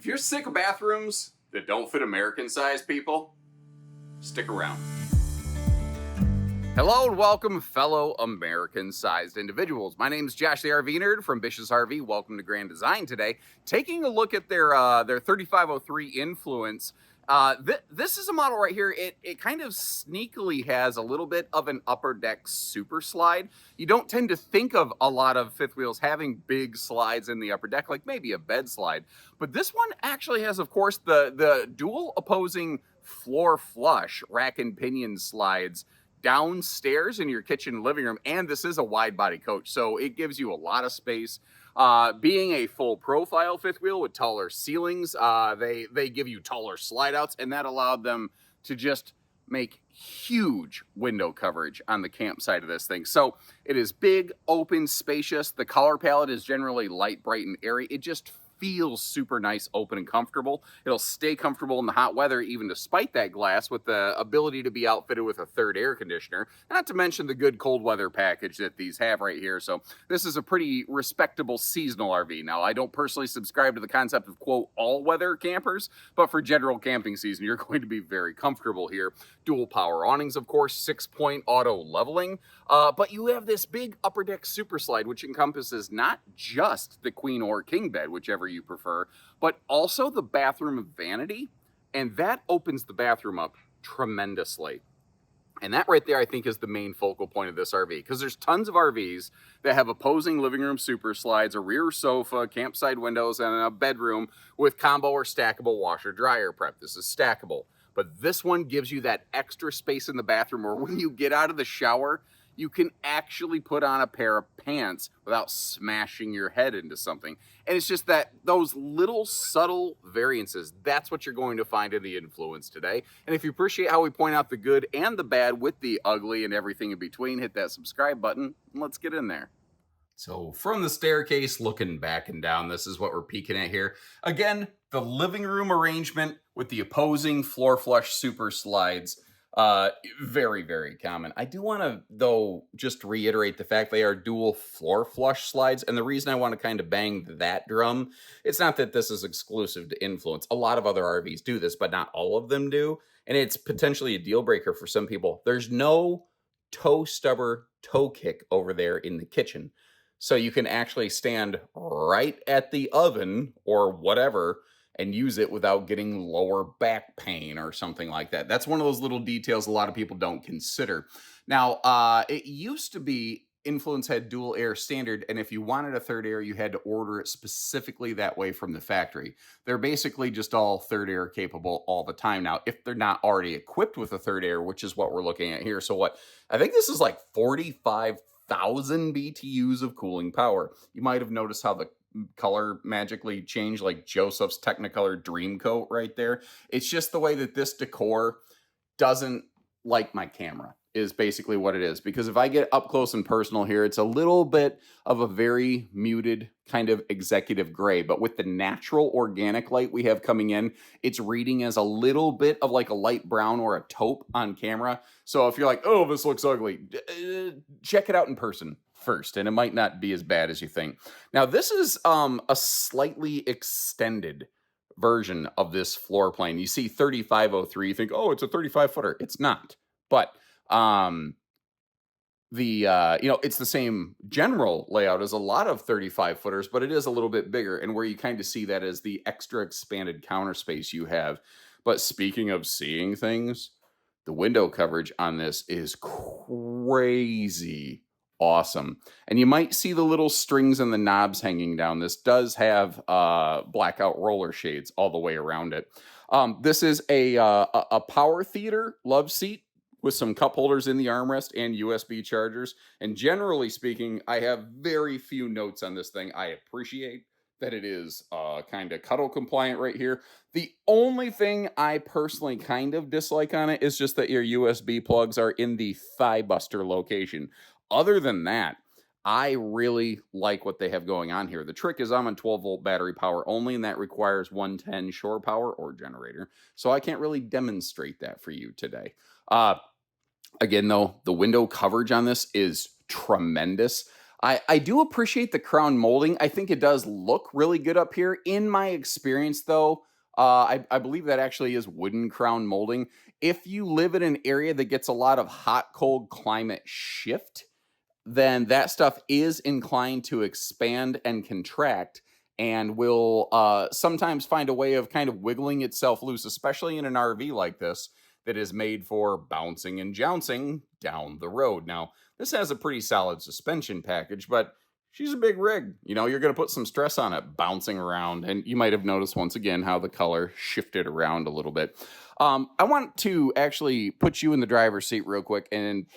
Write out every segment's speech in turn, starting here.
If you're sick of bathrooms that don't fit American-sized people, stick around. Hello and welcome, fellow American-sized individuals. My name is Josh, the RV nerd from Bish's RV. Welcome to Grand Design today. Taking a look at their 3503 Influence. This is a model right here. It kind of sneakily has a little bit of an upper deck super slide. You don't tend to think of a lot of fifth wheels having big slides in the upper deck, like maybe a bed slide. But this one actually has, of course, the dual opposing floor flush rack and pinion slides downstairs in your kitchen and living room, and this is a wide body coach, so it gives you a lot of space. Being a full profile fifth wheel with taller ceilings, they give you taller slide outs, and that allowed them to just make huge window coverage on the campsite of this thing. So it is big, open, spacious. The color palette is generally light, bright, and airy. It just feels super nice, open, and comfortable. It'll stay comfortable in the hot weather, even despite that glass, with the ability to be outfitted with a third air conditioner, not to mention the good cold weather package that these have right here. So this is a pretty respectable seasonal RV. Now, I don't personally subscribe to the concept of, quote, all-weather campers, but for general camping season, you're going to be very comfortable here. Dual power awnings, of course, 6-point auto leveling, but you have this big upper deck super slide, which encompasses not just the queen or king bed, whichever you prefer, but also the bathroom vanity, and that opens the bathroom up tremendously. And that right there, I think, is the main focal point of this RV, because there's tons of RVs that have opposing living room super slides, a rear sofa, campsite windows, and a bedroom with combo or stackable washer dryer prep. This is stackable, but this one gives you that extra space in the bathroom where when you get out of the shower, you can actually put on a pair of pants without smashing your head into something. And it's just that those little subtle variances, that's what you're going to find in the Influence today. And if you appreciate how we point out the good and the bad with the ugly and everything in between, hit that subscribe button and let's get in there. So from the staircase, looking back and down, this is what we're peeking at here. Again, the living room arrangement with the opposing floor flush super slides. Very, very common. I do want to, though, just reiterate the fact they are dual floor flush slides. And the reason I want to kind of bang that drum, it's not that this is exclusive to Influence. A lot of other RVs do this, but not all of them do. And it's potentially a deal breaker for some people. There's no toe stubber toe kick over there in the kitchen. So you can actually stand right at the oven or whatever and use it without getting lower back pain or something like that. That's one of those little details a lot of people don't consider. Now, it used to be Influence had dual air standard, and if you wanted a third air, you had to order it specifically that way from the factory. They're basically just all third air capable all the time now, if they're not already equipped with a third air, which is what we're looking at here. So what, I think this is like 45,000 BTUs of cooling power. You might have noticed how the color magically changed, like Joseph's Technicolor Dream Coat right there. It's just the way that this decor doesn't like my camera is basically what it is. Because if I get up close and personal here, it's a little bit of a very muted kind of executive gray, but with the natural organic light we have coming in, it's reading as a little bit of like a light brown or a taupe on camera. So if you're like, oh, this looks ugly, check it out in person first, and it might not be as bad as you think. Now, this is a slightly extended version of this floor plane. You see 3503, you think, oh, it's a 35-footer. It's not. But it's the same general layout as a lot of 35-footers, but it is a little bit bigger, and where you kind of see that as the extra expanded counter space you have. But speaking of seeing things, the window coverage on this is crazy awesome. And you might see the little strings and the knobs hanging down. This does have blackout roller shades all the way around it. This is a power theater love seat with some cup holders in the armrest and USB chargers. And generally speaking, I have very few notes on this thing. I appreciate that it is kind of cuddle compliant right here. The only thing I personally kind of dislike on it is just that your USB plugs are in the thigh buster location. Other than that, I really like what they have going on here. The trick is I'm on 12-volt battery power only, and that requires 110 shore power or generator. So I can't really demonstrate that for you today. Again, though, the window coverage on this is tremendous. I do appreciate the crown molding. I think it does look really good up here. In my experience, though, I believe that actually is wooden crown molding. If you live in an area that gets a lot of hot, cold climate shift, then that stuff is inclined to expand and contract and will sometimes find a way of kind of wiggling itself loose, especially in an RV like this that is made for bouncing and jouncing down the road. Now, this has a pretty solid suspension package, but she's a big rig. You know, you're going to put some stress on it bouncing around. And you might have noticed once again how the color shifted around a little bit. I want to actually put you in the driver's seat real quick and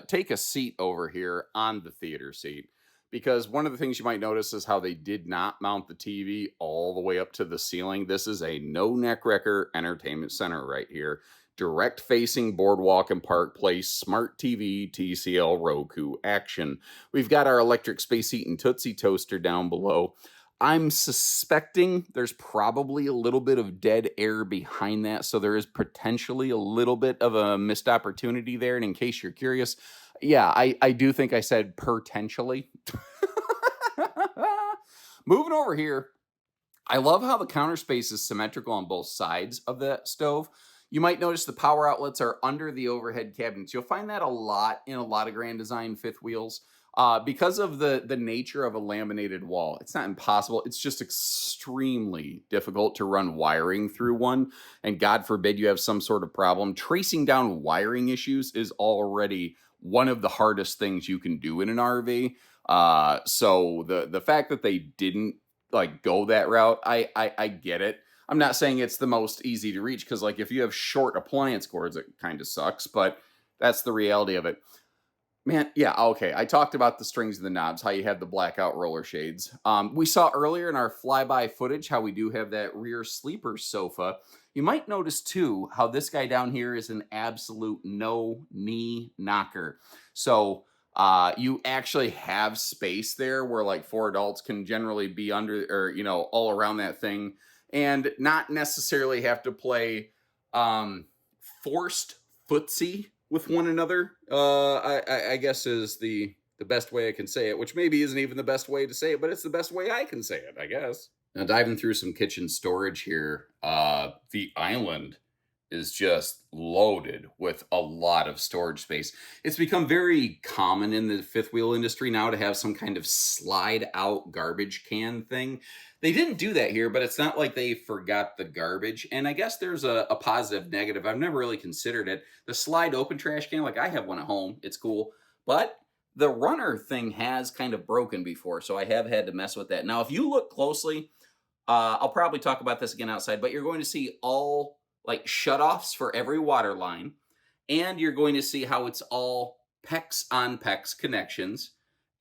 take a seat over here on the theater seat. Because one of the things you might notice is how they did not mount the TV all the way up to the ceiling. This is a no neck wrecker entertainment center right here. Direct facing boardwalk and park place, smart TV, TCL, Roku action. We've got our electric space heat and Tootsie toaster down below. I'm suspecting there's probably a little bit of dead air behind that, so there is potentially a little bit of a missed opportunity there. And in case you're curious, yeah, I do think I said potentially. Moving over here, I love how the counter space is symmetrical on both sides of the stove. You might notice the power outlets are under the overhead cabinets. You'll find that a lot in a lot of Grand Design fifth wheels. Because of the nature of a laminated wall. It's not impossible. It's just extremely difficult to run wiring through one. And God forbid you have some sort of problem. Tracing down wiring issues is already one of the hardest things you can do in an RV. So the fact that they didn't like go that route, I get it. I'm not saying it's the most easy to reach because like if you have short appliance cords, it kind of sucks, but that's the reality of it. Man, yeah, okay. I talked about the strings and the knobs, how you have the blackout roller shades. We saw earlier in our flyby footage how we do have that rear sleeper sofa. You might notice too how this guy down here is an absolute no knee knocker. So you actually have space there where like four adults can generally be under or, you know, all around that thing and not necessarily have to play forced footsie with one another, I guess is the best way I can say it, which maybe isn't even the best way to say it, but it's the best way I can say it, I guess. Now, diving through some kitchen storage here, the island is just loaded with a lot of storage space. It's become very common in the fifth wheel industry now to have some kind of slide out garbage can thing. They didn't do that here, but it's not like they forgot the garbage. And I guess there's a positive negative. I've never really considered it. The slide open trash can, like I have one at home. It's cool. But the runner thing has kind of broken before, so I have had to mess with that. Now, if you look closely, I'll probably talk about this again outside, but you're going to see all like shutoffs for every water line, and you're going to see how it's all PEX on PEX connections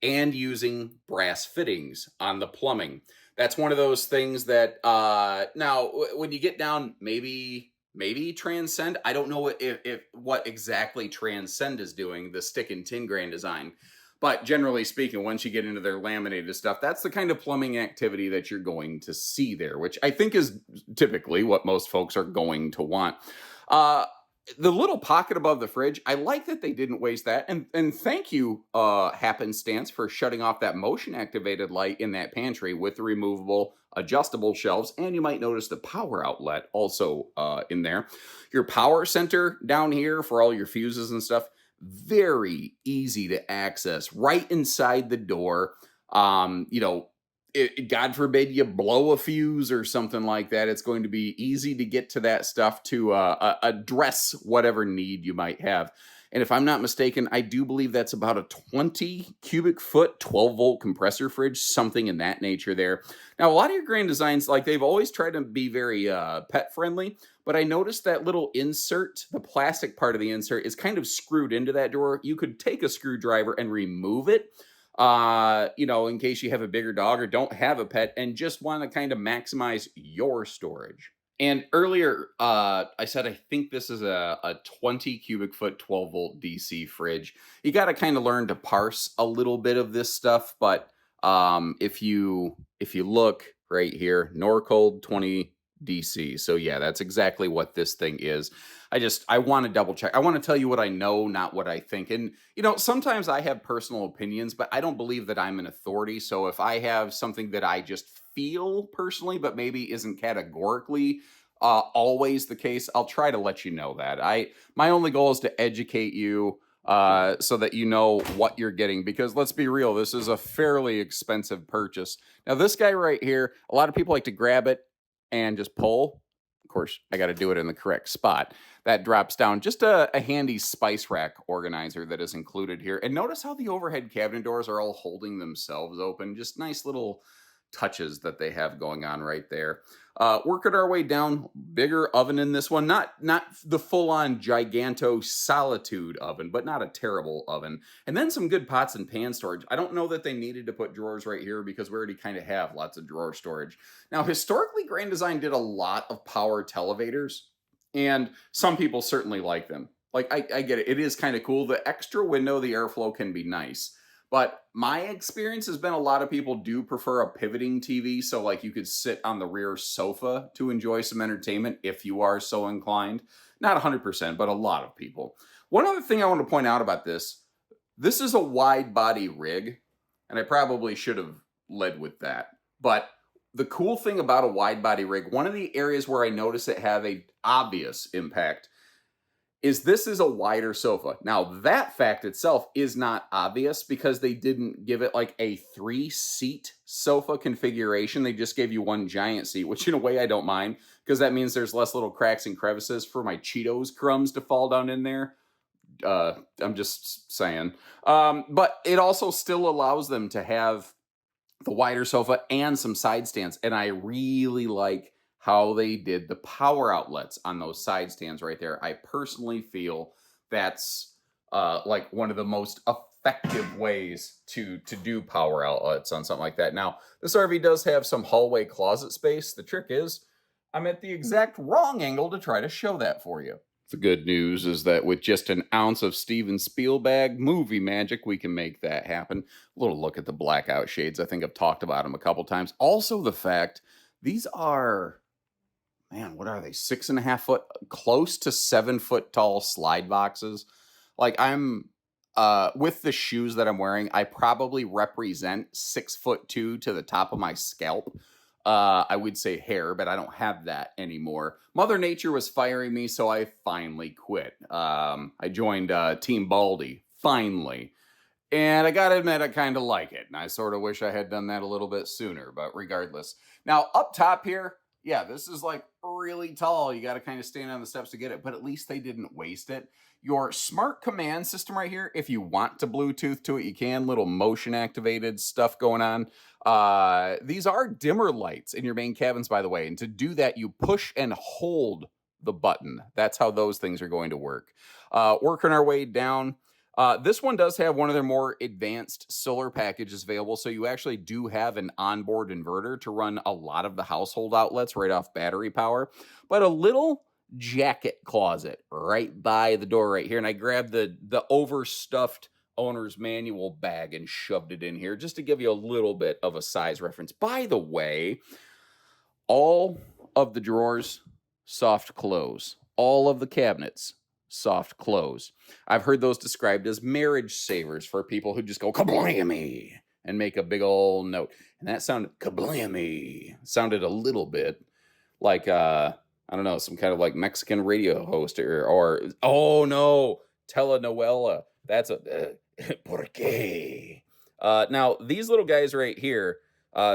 and using brass fittings on the plumbing. That's one of those things that now when you get down, maybe Transcend. I don't know if what exactly Transcend is doing, the stick and tin Grand Design. But generally speaking, once you get into their laminated stuff, that's the kind of plumbing activity that you're going to see there, which I think is typically what most folks are going to want. The little pocket above the fridge, I like that they didn't waste that. And thank you, Happenstance, for shutting off that motion activated light in that pantry with the removable adjustable shelves. And you might notice the power outlet also in there. Your power center down here for all your fuses and stuff, very easy to access right inside the door. You know, God forbid you blow a fuse or something like that. It's going to be easy to get to that stuff to address whatever need you might have. And if I'm not mistaken, I do believe that's about a 20 cubic foot, 12 volt compressor fridge, something in that nature there. Now, a lot of your Grand Designs, like they've always tried to be very pet friendly, but I noticed that little insert, the plastic part of the insert is kind of screwed into that door. You could take a screwdriver and remove it, you know, in case you have a bigger dog or don't have a pet and just want to kind of maximize your storage. And earlier, I said I think this is a 20 cubic foot, 12 volt DC fridge. You got to kind of learn to parse a little bit of this stuff, but if you look right here, Norcold 20 DC. So yeah, that's exactly what this thing is. I want to double check. I want to tell you what I know, not what I think. And sometimes I have personal opinions, but I don't believe that I'm an authority. So if I have something that I just feel personally, but maybe isn't categorically always the case, I'll try to let you know that. My only goal is to educate you so that you know what you're getting, because let's be real, this is a fairly expensive purchase. Now, this guy right here, a lot of people like to grab it and just pull. Of course, I got to do it in the correct spot. That drops down. Just a handy spice rack organizer that is included here. And notice how the overhead cabinet doors are all holding themselves open. Just nice little touches that they have going on right there. Working our way down, bigger oven in this one. Not the full-on giganto solitude oven, but not a terrible oven. And then some good pots and pan storage. I don't know that they needed to put drawers right here because we already kind of have lots of drawer storage. Now, historically, Grand Design did a lot of power televators, and some people certainly like them. Like, I get it. It is kind of cool. The extra window, the airflow can be nice. But my experience has been a lot of people do prefer a pivoting TV. So like you could sit on the rear sofa to enjoy some entertainment if you are so inclined. Not 100%, but a lot of people. One other thing I want to point out about this is a wide body rig. And I probably should have led with that. But the cool thing about a wide body rig, one of the areas where I notice it have a obvious impact is this is a wider sofa. Now, that fact itself is not obvious because they didn't give it like a 3-seat sofa configuration. They just gave you one giant seat, which in a way I don't mind because that means there's less little cracks and crevices for my Cheetos crumbs to fall down in there. I'm just saying. But it also still allows them to have the wider sofa and some side stands. And I really like how they did the power outlets on those side stands right there. I personally feel that's like one of the most effective ways to do power outlets on something like that. Now, this RV does have some hallway closet space. The trick is I'm at the exact wrong angle to try to show that for you. The good news is that with just an ounce of Steven Spielberg movie magic, we can make that happen. A little look at the blackout shades. I think I've talked about them a couple times. Also, the fact these are, man, what are they? 6.5 foot, close to 7 foot tall slide boxes. Like I'm, with the shoes that I'm wearing, I probably represent 6'2" to the top of my scalp. I would say hair, but I don't have that anymore. Mother Nature was firing me, so I finally quit. I joined Team Baldy, finally. And I gotta admit, I kind of like it. And I sort of wish I had done that a little bit sooner, but regardless. Now, up top here, yeah, this is like really tall. You got to kind of stand on the steps to get it, but at least they didn't waste it. Your smart command system right here, if you want to Bluetooth to it, you can. Little motion activated stuff going on. These are dimmer lights in your main cabins, by the way. And to do that, you push and hold the button. That's how those things are going to work. Working our way down. This one does have one of their more advanced solar packages available, so you actually do have an onboard inverter to run a lot of the household outlets right off battery power. But a little jacket closet right by the door right here, and I grabbed the overstuffed owner's manual bag and shoved it in here just to give you a little bit of a size reference. By the way, all of the drawers, soft close. All of the cabinets, soft close. I've heard those described as marriage savers for people who just go kablammy and make a big old note. And that sounded kablammy. Sounded a little bit like I don't know, some kind of like Mexican radio host or oh no, telenovela. That's a por qué. Now these little guys right here,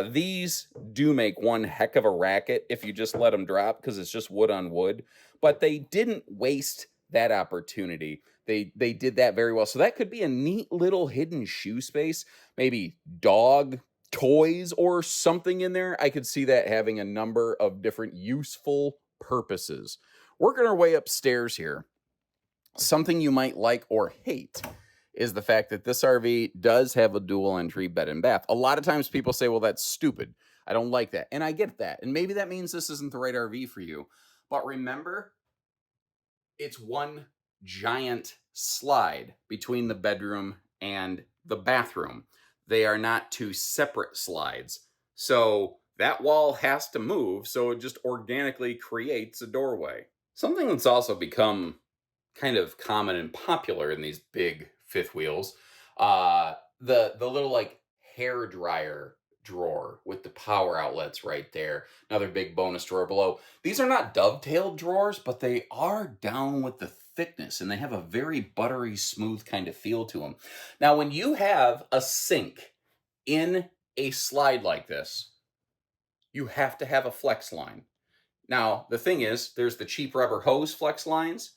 these do make one heck of a racket if you just let them drop because it's just wood on wood. But they didn't waste that opportunity. They did that very well. So that could be a neat little hidden shoe space, maybe dog toys or something in there. I could see that having a number of different useful purposes. Working our way upstairs here, something you might like or hate is the fact that this RV does have a dual entry bed and bath. A lot of times people say, well, that's stupid. I don't like that. And I get that. And maybe that means this isn't the right RV for you. But remember, it's one giant slide between the bedroom and the bathroom. They are not two separate slides. So that wall has to move, so it just organically creates a doorway. Something that's also become kind of common and popular in these big fifth wheels, the little like hair dryer drawer with the power outlets right there. Another big bonus drawer below. These are not dovetailed drawers, but they are down with the thickness and they have a very buttery smooth kind of feel to them. Now, when you have a sink in a slide like this, you have to have a flex line. Now, the thing is, there's the cheap rubber hose flex lines,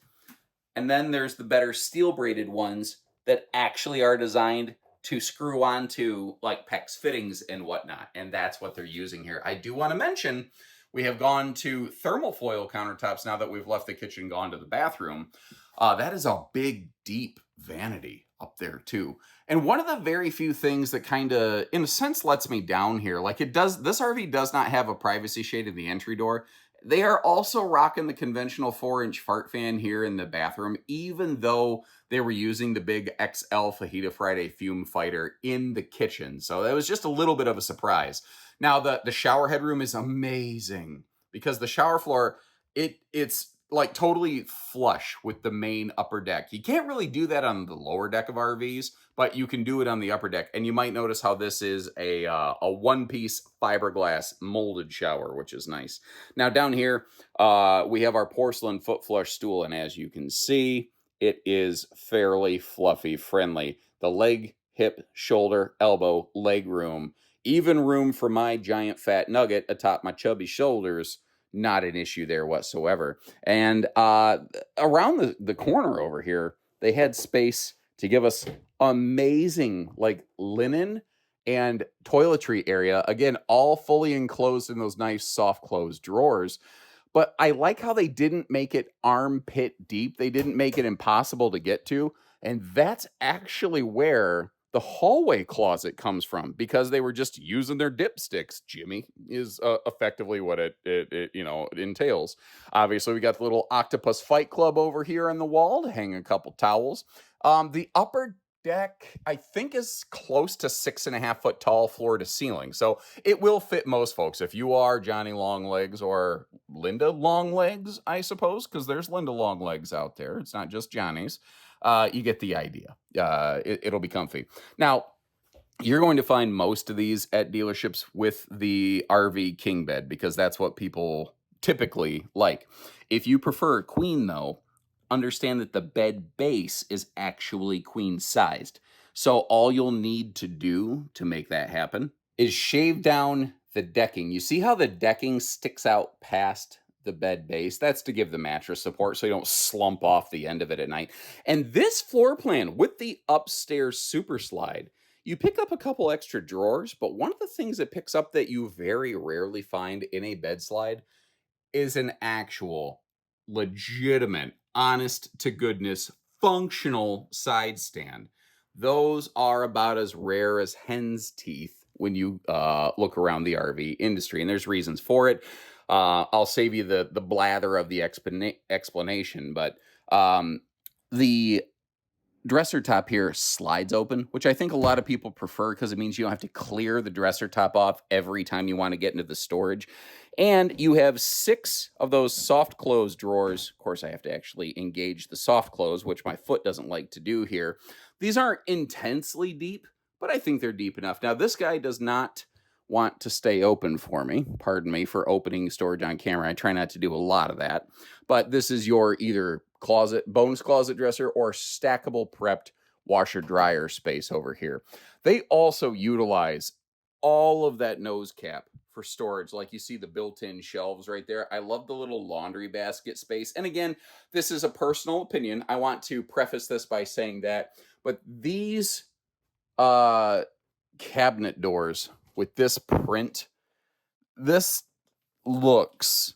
and then there's the better steel braided ones that actually are designed to screw onto like PEX fittings and whatnot. And that's what they're using here. I do want to mention we have gone to thermal foil countertops now that we've left the kitchen, gone to the bathroom. That is a big, deep vanity up there too. And one of the very few things that kind of, in a sense, lets me down here, like it does, this RV does not have a privacy shade in the entry door. They are also rocking the conventional 4-inch fart fan here in the bathroom, even though they were using the big XL Fajita Friday fume fighter in the kitchen. So that was just a little bit of a surprise. Now, the shower headroom is amazing because the shower floor, it's like totally flush with the main upper deck. You can't really do that on the lower deck of RVs, but you can do it on the upper deck. And you might notice how this is a one-piece fiberglass molded shower, which is nice. Now down here, we have our porcelain foot flush stool. And as you can see, it is fairly fluffy friendly. The leg, hip, shoulder, elbow, leg room, even room for my giant fat nugget atop my chubby shoulders. Not an issue there whatsoever. And around the corner over here, they had space to give us amazing like linen and toiletry area. Again, all fully enclosed in those nice soft closed drawers. But I like how they didn't make it armpit deep. They didn't make it impossible to get to. And that's actually where the hallway closet comes from, because they were just using their dipsticks. Jimmy is effectively what it entails. Obviously, we got the little octopus fight club over here on the wall to hang a couple towels. The upper deck, I think, is close to 6.5 foot tall floor to ceiling. So it will fit most folks. If you are Johnny Longlegs or Linda Longlegs, I suppose, because there's Linda Longlegs out there. It's not just Johnny's. You get the idea. It'll be comfy. Now, you're going to find most of these at dealerships with the RV king bed because that's what people typically like. If you prefer a queen, though, understand that the bed base is actually queen sized. So all you'll need to do to make that happen is shave down the decking. You see how the decking sticks out past the bed base? That's to give the mattress support so you don't slump off the end of it at night. And this floor plan with the upstairs super slide, you pick up a couple extra drawers, but one of the things it picks up that you very rarely find in a bed slide is an actual, legitimate, honest to goodness, functional side stand. Those are about as rare as hen's teeth when you look around the RV industry, and there's reasons for it. I'll save you the blather of the explanation, but the dresser top here slides open, which I think a lot of people prefer because it means you don't have to clear the dresser top off every time you want to get into the storage. And you have 6 of those soft close drawers. Of course, I have to actually engage the soft close, which my foot doesn't like to do here. These aren't intensely deep, but I think they're deep enough. Now, this guy does not want to stay open for me. Pardon me for opening storage on camera. I try not to do a lot of that. But this is your either bonus closet dresser or stackable prepped washer dryer space over here. They also utilize all of that nose cap for storage. Like you see the built-in shelves right there. I love the little laundry basket space. And again, this is a personal opinion. I want to preface this by saying that, but these cabinet doors with this print, this looks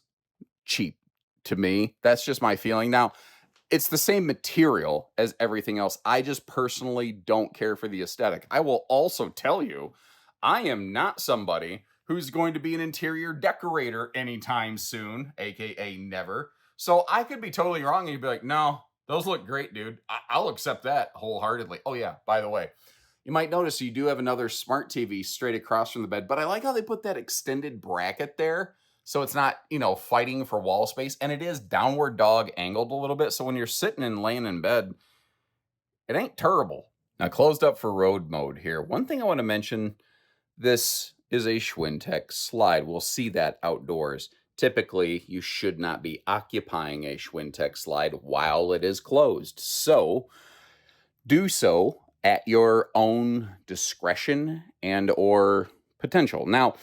cheap to me. That's just my feeling. Now, it's the same material as everything else. I just personally don't care for the aesthetic. I will also tell you, I am not somebody who's going to be an interior decorator anytime soon, aka never. So I could be totally wrong and you'd be like, no, those look great, dude. I'll accept that wholeheartedly. Oh yeah, by the way, You might notice you do have another smart TV straight across from the bed, but I like how they put that extended bracket there. So it's not, fighting for wall space, and it is downward dog angled a little bit. So when you're sitting and laying in bed, it ain't terrible. Now, closed up for road mode here. One thing I want to mention, this is a Schwintek slide. We'll see that outdoors. Typically, you should not be occupying a Schwintek slide while it is closed. So do so at your own discretion and or potential. Now,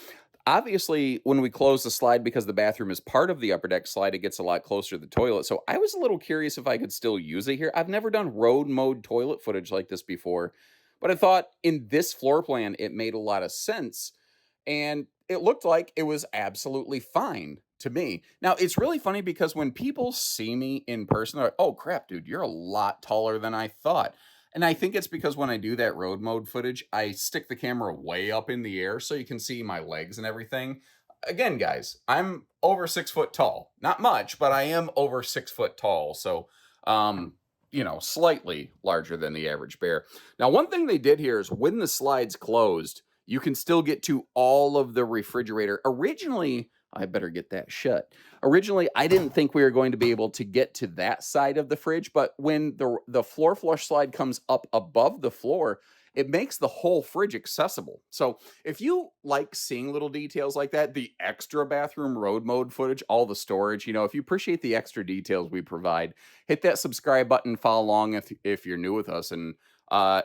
obviously, when we close the slide, because the bathroom is part of the upper deck slide, it gets a lot closer to the toilet. So I was a little curious if I could still use it here. I've never done road mode toilet footage like this before, but I thought in this floor plan, it made a lot of sense. And it looked like it was absolutely fine to me. Now, it's really funny because when people see me in person, they're like, oh crap, dude, you're a lot taller than I thought. And I think it's because when I do that road mode footage, I stick the camera way up in the air so you can see my legs and everything. Again, guys, I'm over 6 foot tall. Not much, but I am over 6 foot tall. So, slightly larger than the average bear. Now, one thing they did here is when the slide's closed, you can still get to all of the refrigerator. Originally, I better get that shut. Originally, I didn't think we were going to be able to get to that side of the fridge, but when the floor flush slide comes up above the floor, it makes the whole fridge accessible. So if you like seeing little details like that, the extra bathroom road mode footage, all the storage, if you appreciate the extra details we provide, hit that subscribe button, follow along if you're new with us, and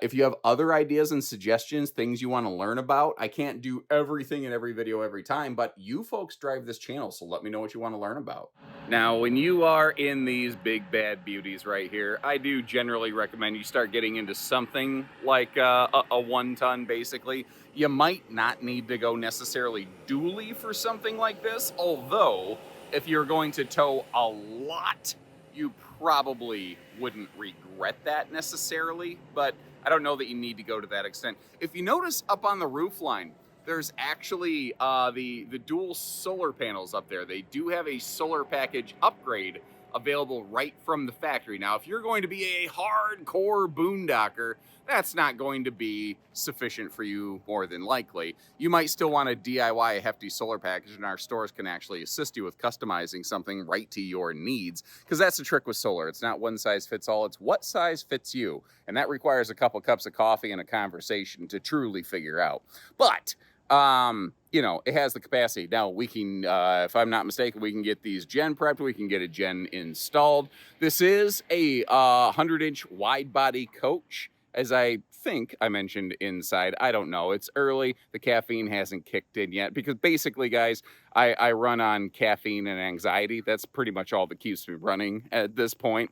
if you have other ideas and suggestions, things you want to learn about, I can't do everything in every video every time, but you folks drive this channel, so let me know what you want to learn about. Now, when you are in these big bad beauties right here, I do generally recommend you start getting into something like a 1-ton, basically. You might not need to go necessarily dually for something like this, although if you're going to tow a lot, you probably wouldn't regret that necessarily, but I don't know that you need to go to that extent. If you notice up on the roof line, there's actually the dual solar panels up there. They do have a solar package upgrade available right from the factory. Now, if you're going to be a hardcore boondocker, that's not going to be sufficient for you more than likely. You might still want to DIY a hefty solar package, and our stores can actually assist you with customizing something right to your needs, because that's the trick with solar. It's not one size fits all, it's what size fits you. And that requires a couple cups of coffee and a conversation to truly figure out. But it has the capacity. Now we can, if I'm not mistaken, we can get these gen prepped, we can get a gen installed. This is a 100-inch wide body coach, as I think I mentioned inside. I don't know. It's early. The caffeine hasn't kicked in yet, because basically, guys, I run on caffeine and anxiety. That's pretty much all that keeps me running at this point,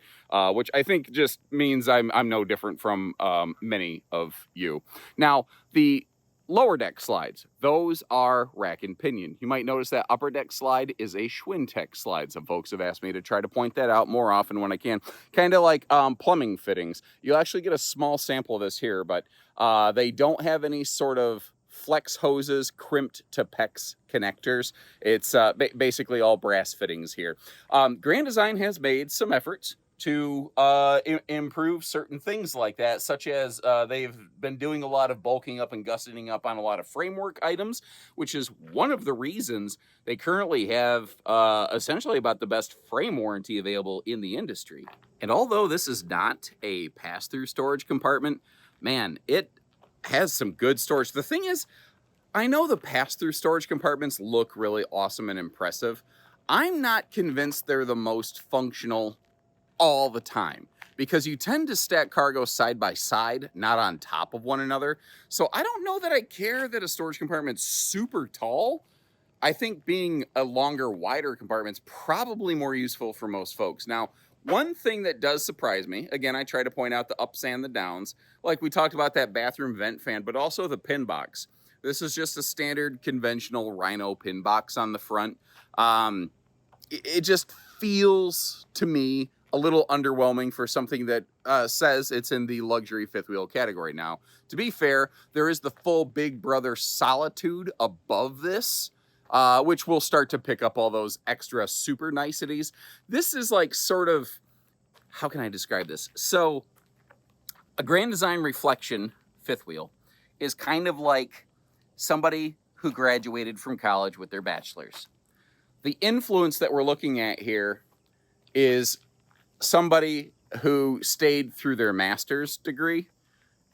which I think just means I'm no different from many of you. Now, the lower deck slides, those are rack and pinion. You might notice that upper deck slide is a Schwintek slide. Some folks have asked me to try to point that out more often when I can. Kind of like plumbing fittings. You'll actually get a small sample of this here, but they don't have any sort of flex hoses crimped to PEX connectors. It's basically all brass fittings here. Grand Design has made some efforts to improve certain things like that, such as they've been doing a lot of bulking up and gusseting up on a lot of framework items, which is one of the reasons they currently have essentially about the best frame warranty available in the industry. And although this is not a pass-through storage compartment, man, it has some good storage. The thing is, I know the pass-through storage compartments look really awesome and impressive. I'm not convinced they're the most functional all the time, because you tend to stack cargo side by side, not on top of one another. So I don't know that I care that a storage compartment's super tall. I think being a longer, wider compartment's probably more useful for most folks. Now, one thing that does surprise me, again, I try to point out the ups and the downs, like we talked about that bathroom vent fan, but also the pin box. This is just a standard conventional Rhino pin box on the front. It just feels to me a little underwhelming for something that says it's in the luxury fifth wheel category. Now, to be fair, there is the full Big Brother Solitude above this, which will start to pick up all those extra super niceties. This is like sort of, how can I describe this? So, a Grand Design Reflection fifth wheel is kind of like somebody who graduated from college with their bachelor's. The influence that we're looking at here is somebody who stayed through their master's degree,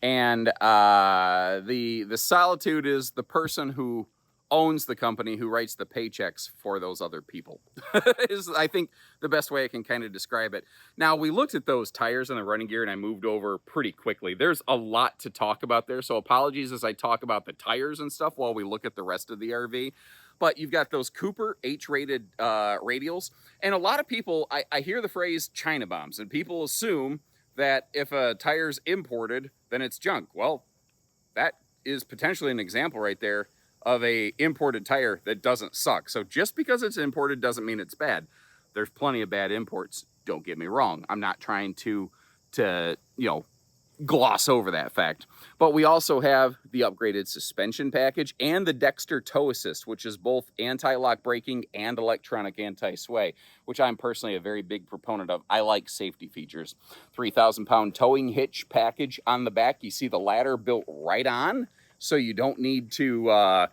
and the solitude is the person who owns the company, who writes the paychecks for those other people. Is, I think, the best way I can kind of describe it. Now, we looked at those tires and the running gear, and I moved over pretty quickly. There's a lot to talk about there, so apologies as I talk about the tires and stuff while we look at the rest of the RV. But you've got those Cooper H-rated radials, and a lot of people, I hear the phrase China bombs, and people assume that if a tire's imported, then it's junk. Well, that is potentially an example right there of a imported tire that doesn't suck. So just because it's imported doesn't mean it's bad. There's plenty of bad imports, don't get me wrong. I'm not trying to gloss over that fact. But we also have the upgraded suspension package and the Dexter Tow Assist, which is both anti-lock braking and electronic anti-sway, which I'm personally a very big proponent of. I like safety features. 3,000-pound towing hitch package on the back. You see the ladder built right on, so you don't need to,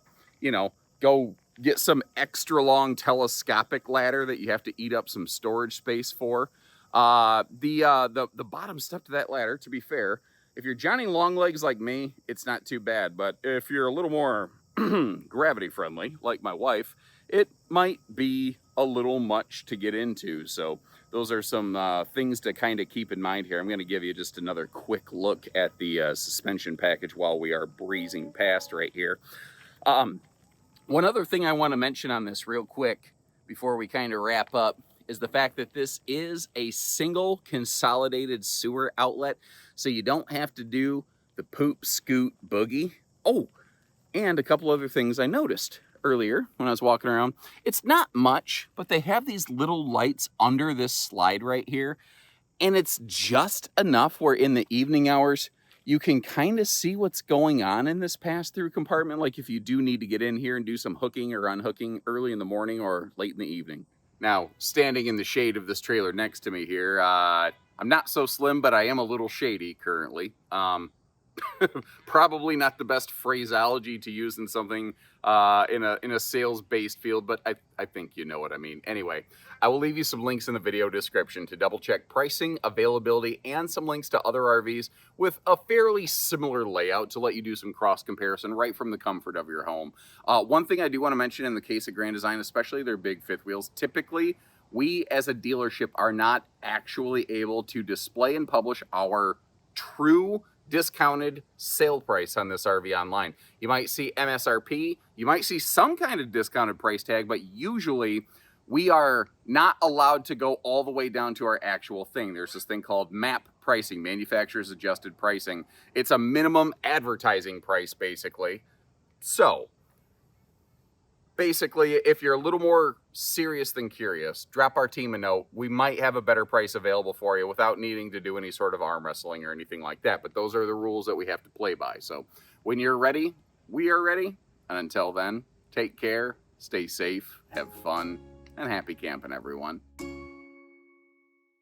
go get some extra long telescopic ladder that you have to eat up some storage space for. The bottom step to that ladder, to be fair, if you're Johnny Longlegs like me, it's not too bad. But if you're a little more gravity friendly, like my wife, it might be a little much to get into. So those are some things to kind of keep in mind here. I'm going to give you just another quick look at the suspension package while we are breezing past right here. One other thing I want to mention on this real quick before we kind of wrap up is the fact that this is a single consolidated sewer outlet, so you don't have to do the poop, scoot, boogie. Oh, and a couple other things I noticed earlier when I was walking around. It's not much, but they have these little lights under this slide right here, and it's just enough where in the evening hours, you can kind of see what's going on in this pass-through compartment, like if you do need to get in here and do some hooking or unhooking early in the morning or late in the evening. Now, standing in the shade of this trailer next to me here, I'm not so slim, but I am a little shady currently. Probably not the best phraseology to use in something in a sales-based field, but I think you know what I mean. Anyway, I will leave you some links in the video description to double-check pricing, availability, and some links to other RVs with a fairly similar layout to let you do some cross-comparison right from the comfort of your home. One thing I do want to mention in the case of Grand Design, especially their big fifth wheels, typically we as a dealership are not actually able to display and publish our true discounted sale price on this RV online. You might see MSRP, you might see some kind of discounted price tag, but usually we are not allowed to go all the way down to our actual thing. There's this thing called MAP pricing, manufacturer's adjusted pricing. It's a minimum advertising price, basically. So basically, if you're a little more serious than curious, drop our team a note. We might have a better price available for you without needing to do any sort of arm wrestling or anything like that. But those are the rules that we have to play by. So when you're ready, we are ready. And until then, take care, stay safe, have fun, and happy camping, everyone.